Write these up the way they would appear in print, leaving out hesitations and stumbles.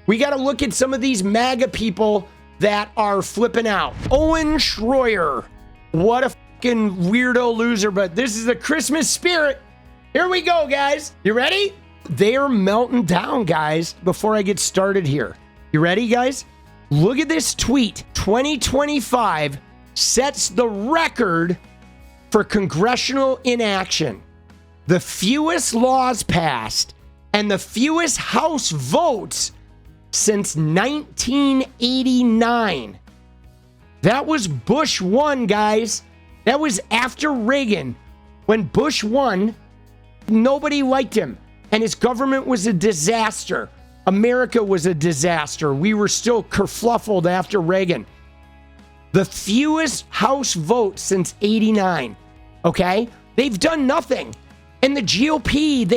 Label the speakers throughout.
Speaker 1: We got to look at some of these MAGA people that are flipping out. Owen Shroyer. What a fucking weirdo loser, but this is the Christmas spirit. Here we go, guys. You ready? They're melting down, guys, before I get started here. You ready, guys? Look at this tweet. 2025 sets the record for congressional inaction. The fewest laws passed and the fewest House votes since 1989. That was Bush 1, guys. That was after Reagan. When Bush won, nobody liked him, and his government was a disaster. America was a disaster. We were still kerfluffled after Reagan. The fewest House votes since 89. Okay? They've done nothing. And the GOP,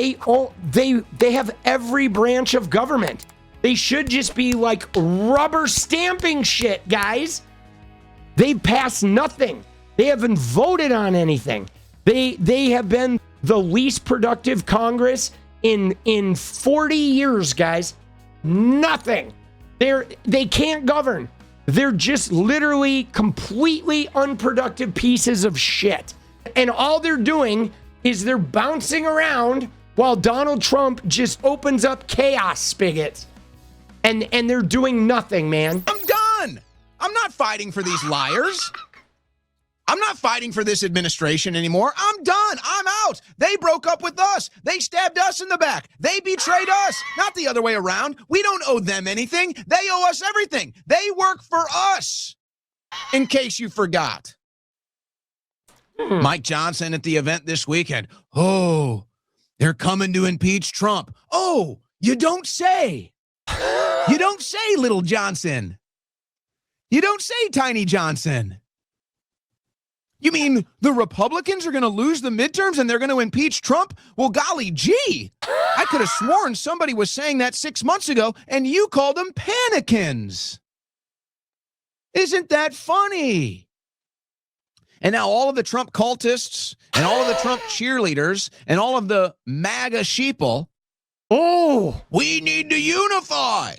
Speaker 1: they have every branch of government. They should just be like rubber stamping shit, guys. They've passed nothing. They haven't voted on anything. They have been the least productive Congress in 40 years, guys. Nothing. They can't govern. They're just literally completely unproductive pieces of shit. And all they're doing is they're bouncing around while Donald Trump just opens up chaos spigots. And they're doing nothing, man.
Speaker 2: I'm done. I'm not fighting for these liars. I'm not fighting for this administration anymore. I'm done. I'm out. They broke up with us. They stabbed us in the back. They betrayed us, not the other way around. We don't owe them anything. They owe us everything. They work for us, in case you forgot. Mike Johnson at the event this weekend. Oh, they're coming to impeach Trump. Oh, you don't say. You don't say, Little Johnson. You don't say, Tiny Johnson. You mean the Republicans are going to lose the midterms and they're going to impeach Trump? Well, golly gee, I could have sworn somebody was saying that 6 months ago and you called them panicans. Isn't that funny? And now all of the Trump cultists and all of the Trump cheerleaders and all of the MAGA sheeple, oh, we need to unify.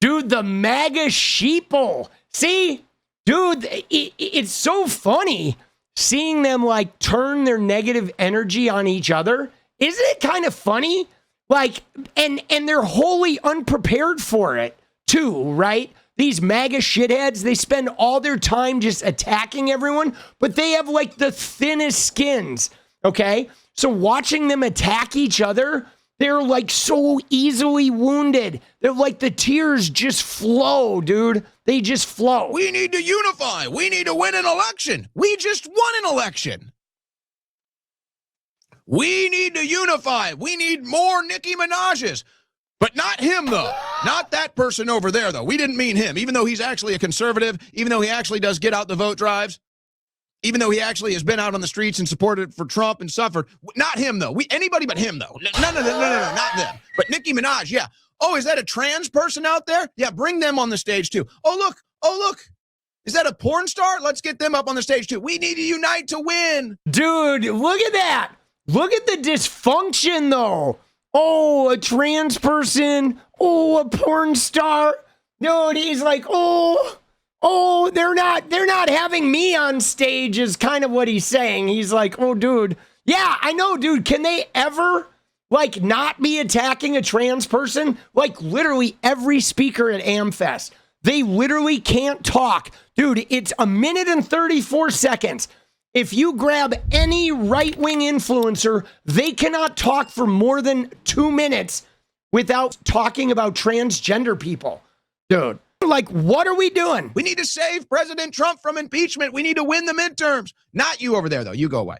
Speaker 1: Dude, the MAGA sheeple. See? Dude, it's so funny seeing them like turn their negative energy on each other. Isn't it kind of funny? Like, and they're wholly unprepared for it too, right? These MAGA shitheads, they spend all their time just attacking everyone, but they have like the thinnest skins, okay? So watching them attack each other, they're like so easily wounded. They're like the tears just flow, dude. They just flow.
Speaker 2: We need to unify. We need to win an election. We just won an election. We need to unify. We need more Nicki Minaj's. But not him, though. Not that person over there, though. We didn't mean him, even though he's actually a conservative, even though he actually does get out the vote drives, even though he actually has been out on the streets and supported for Trump and suffered. Not him, though. Anybody but him, though. No, not them. But Nicki Minaj, yeah. Oh, is that a trans person out there? Yeah, bring them on the stage, too. Oh, look. Is that a porn star? Let's get them up on the stage, too. We need to unite to win.
Speaker 1: Dude, look at that. Look at the dysfunction, though. Oh, a trans person. Oh, a porn star. Dude, he's like, oh, they're not having me on stage is kind of what he's saying. He's like, oh, dude. Yeah, I know, dude. Can they ever, like, not be attacking a trans person? Like, literally every speaker at AmFest, they literally can't talk. Dude, it's 1 minute and 34 seconds. If you grab any right-wing influencer, they cannot talk for more than 2 minutes without talking about transgender people. Dude, like, what are we doing?
Speaker 2: We need to save President Trump from impeachment. We need to win the midterms. Not you over there, though. You go away.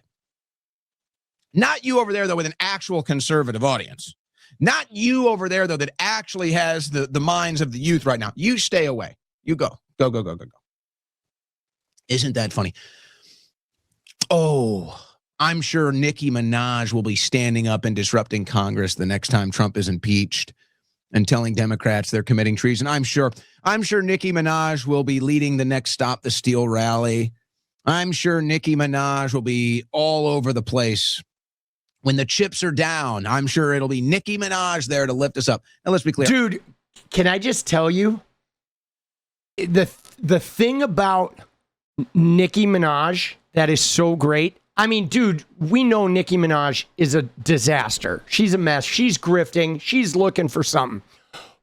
Speaker 2: Not you over there, though, with an actual conservative audience. Not you over there, though, that actually has the minds of the youth right now. You stay away. You go. Go. Isn't that funny? Oh, I'm sure Nicki Minaj will be standing up and disrupting Congress the next time Trump is impeached and telling Democrats they're committing treason. I'm sure Nicki Minaj will be leading the next Stop the Steal rally. I'm sure Nicki Minaj will be all over the place. When the chips are down, I'm sure it'll be Nicki Minaj there to lift us up. Now, let's be clear.
Speaker 1: Dude, can I just tell you the thing about Nicki Minaj that is so great? I mean, dude, we know Nicki Minaj is a disaster. She's a mess. She's grifting. She's looking for something.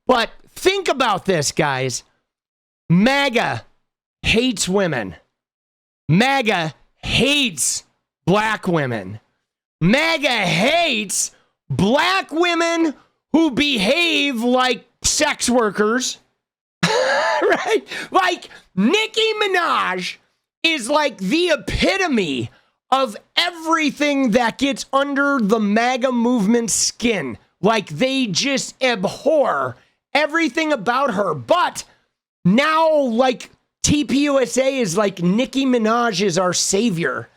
Speaker 1: But think about this, guys. MAGA hates women. MAGA hates black women. MAGA hates black women who behave like sex workers. Right? Like, Nicki Minaj is like the epitome of everything that gets under the MAGA movement's skin. Like, they just abhor everything about her. But now, like, TPUSA is like, Nicki Minaj is our savior.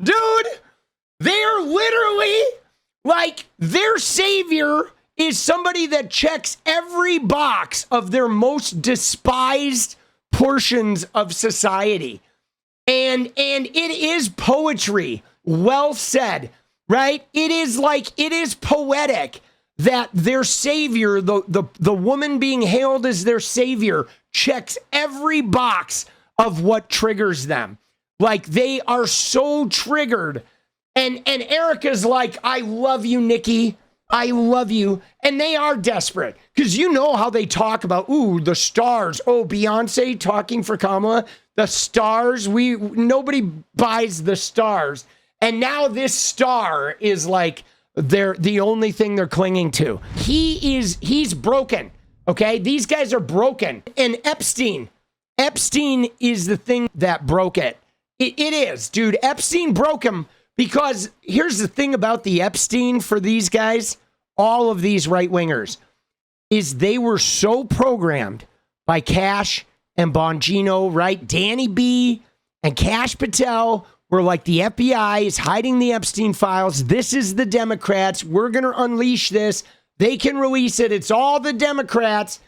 Speaker 1: Dude, they're literally like, their savior is somebody that checks every box of their most despised portions of society. And it is poetry. Well said, right? It is poetic that their savior, the woman being hailed as their savior, checks every box of what triggers them. Like, they are so triggered. And Erica's like, I love you, Nicki. I love you. And they are desperate. Because you know how they talk about, ooh, the stars. Oh, Beyonce talking for Kamala. The stars. Nobody buys the stars. And now this star is like the only thing they're clinging to. He's broken. Okay? These guys are broken. And Epstein is the thing that broke it. It is, dude. Epstein broke him. Because here's the thing about the Epstein for these guys, all of these right-wingers, is they were so programmed by Cash and Bongino, right? Danny B and Kash Patel were like, the FBI is hiding the Epstein files. This is the Democrats. We're going to unleash this. They can release it. It's all the Democrats.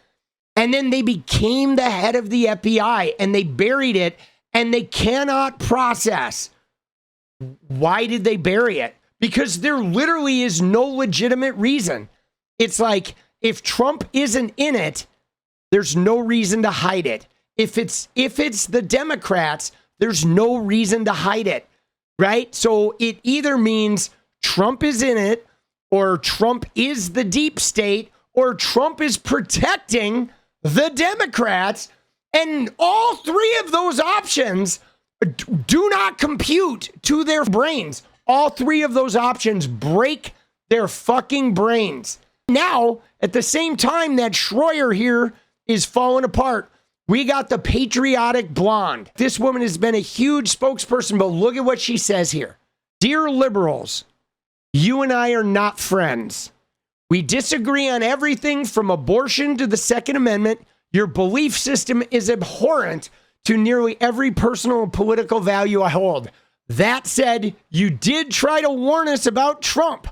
Speaker 1: And then they became the head of the FBI and they buried it and they cannot process. Why did they bury it? Because there literally is no legitimate reason. It's like, if Trump isn't in it, there's no reason to hide it. If it's the Democrats, there's no reason to hide it, right? So it either means Trump is in it, or Trump is the deep state, or Trump is protecting the Democrats. And all three of those options do not compute to their brains. All three of those options break their fucking brains. Now, at the same time that Shroyer here is falling apart, we got the patriotic blonde. This woman has been a huge spokesperson, but look at what she says here. Dear liberals, you and I are not friends. We disagree on everything from abortion to the Second Amendment. Your belief system is abhorrent to nearly every personal and political value I hold. That said, you did try to warn us about Trump.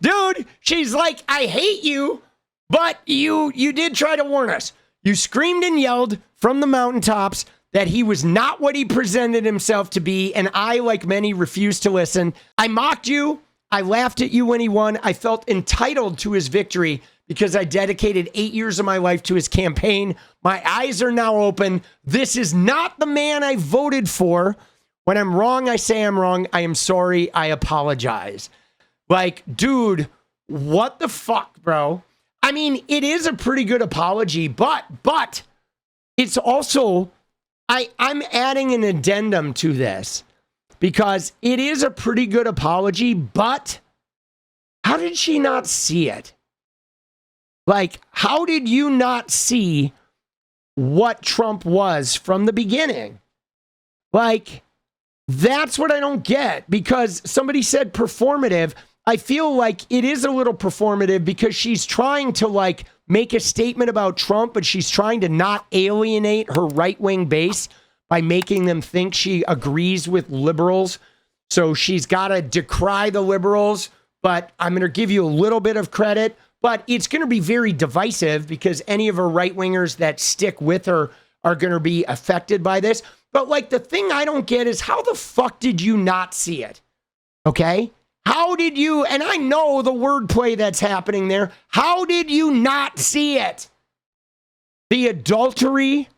Speaker 1: Dude, she's like, I hate you, but you did try to warn us. You screamed and yelled from the mountaintops that he was not what he presented himself to be, and I, like many, refused to listen. I mocked you. I laughed at you when he won. I felt entitled to his victory because I dedicated 8 years of my life to his campaign. My eyes are now open. This is not the man I voted for. When I'm wrong, I say I'm wrong. I am sorry. I apologize. Like, dude, what the fuck, bro? I mean, it is a pretty good apology, but it's also, I'm adding an addendum to this because it is a pretty good apology, but how did she not see it? Like, how did you not see what Trump was from the beginning? Like, that's what I don't get, because somebody said performative. I feel like it is a little performative because she's trying to, like, make a statement about Trump, but she's trying to not alienate her right-wing base by making them think she agrees with liberals. So she's got to decry the liberals, but I'm going to give you a little bit of credit. But it's going to be very divisive because any of her right-wingers that stick with her are going to be affected by this. But, like, the thing I don't get is how the fuck did you not see it? Okay? How did you, and I know the wordplay that's happening there, how did you not see it? The adultery,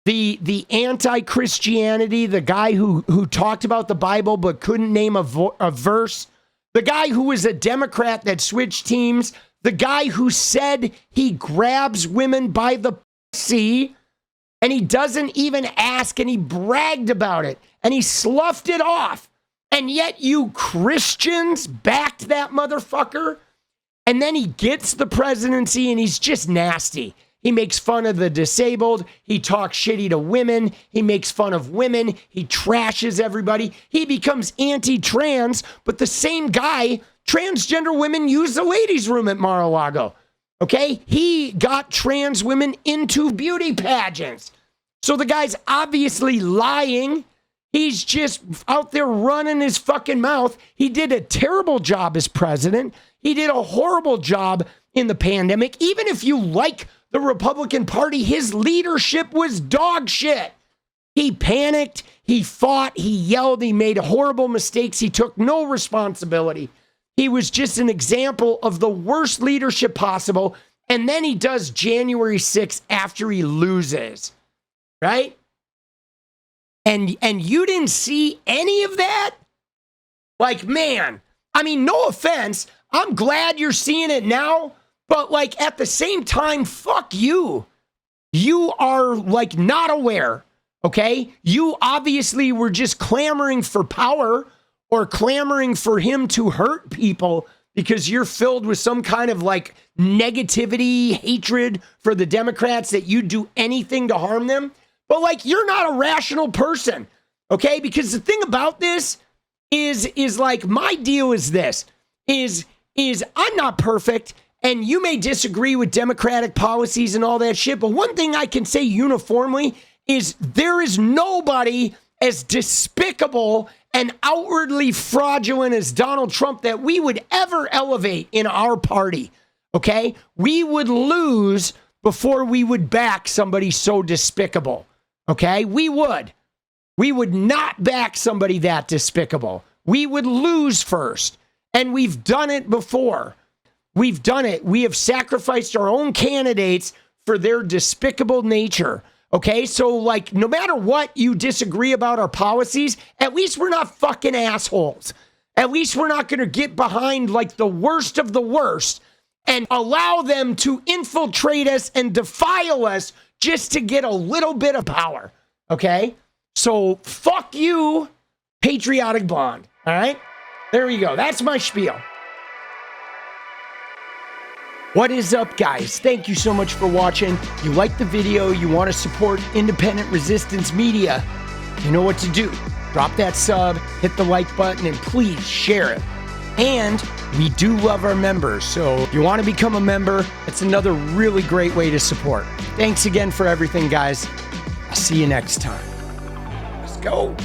Speaker 1: the anti-Christianity, the guy who talked about the Bible but couldn't name a verse, the guy who was a Democrat that switched teams, the guy who said he grabs women by the pussy and he doesn't even ask, and he bragged about it and he sloughed it off. And yet you Christians backed that motherfucker. And then he gets the presidency and he's just nasty. He makes fun of the disabled. He talks shitty to women. He makes fun of women. He trashes everybody. He becomes anti-trans, but the same guy, transgender women use the ladies' room at Mar-a-Lago. Okay? He got trans women into beauty pageants. So the guy's obviously lying. He's just out there running his fucking mouth. He did a terrible job as president. He did a horrible job in the pandemic. Even if you like the Republican Party, his leadership was dog shit. He panicked, he fought, he yelled, he made horrible mistakes. He took no responsibility. He was just an example of the worst leadership possible. And then he does January 6th after he loses, right? And you didn't see any of that? Like, man, I mean, no offense. I'm glad you're seeing it now. But like at the same time, fuck you. You are like not aware, okay? You obviously were just clamoring for power or clamoring for him to hurt people because you're filled with some kind of like negativity, hatred for the Democrats that you'd do anything to harm them. But like you're not a rational person, okay? Because the thing about this is like my deal is this, is I'm not perfect. And you may disagree with Democratic policies and all that shit, but one thing I can say uniformly is there is nobody as despicable and outwardly fraudulent as Donald Trump that we would ever elevate in our party, okay? We would lose before we would back somebody so despicable, okay? We would. We would not back somebody that despicable. We would lose first, and we've done it before. We've done it. We have sacrificed our own candidates for their despicable nature. Okay, so like no matter what you disagree about our policies, at least we're not fucking assholes. At least we're not going to get behind like the worst of the worst and allow them to infiltrate us and defile us just to get a little bit of power. Okay, so fuck you, patriotic blonde. All right, there we go. That's my spiel. What is up, guys? Thank you so much for watching. You like the video, you want to support independent resistance media, you know what to do. Drop that sub, hit the like button, and please share it. And we do love our members, so if you want to become a member, it's another really great way to support. Thanks again for everything, guys. I'll see you next time. Let's go.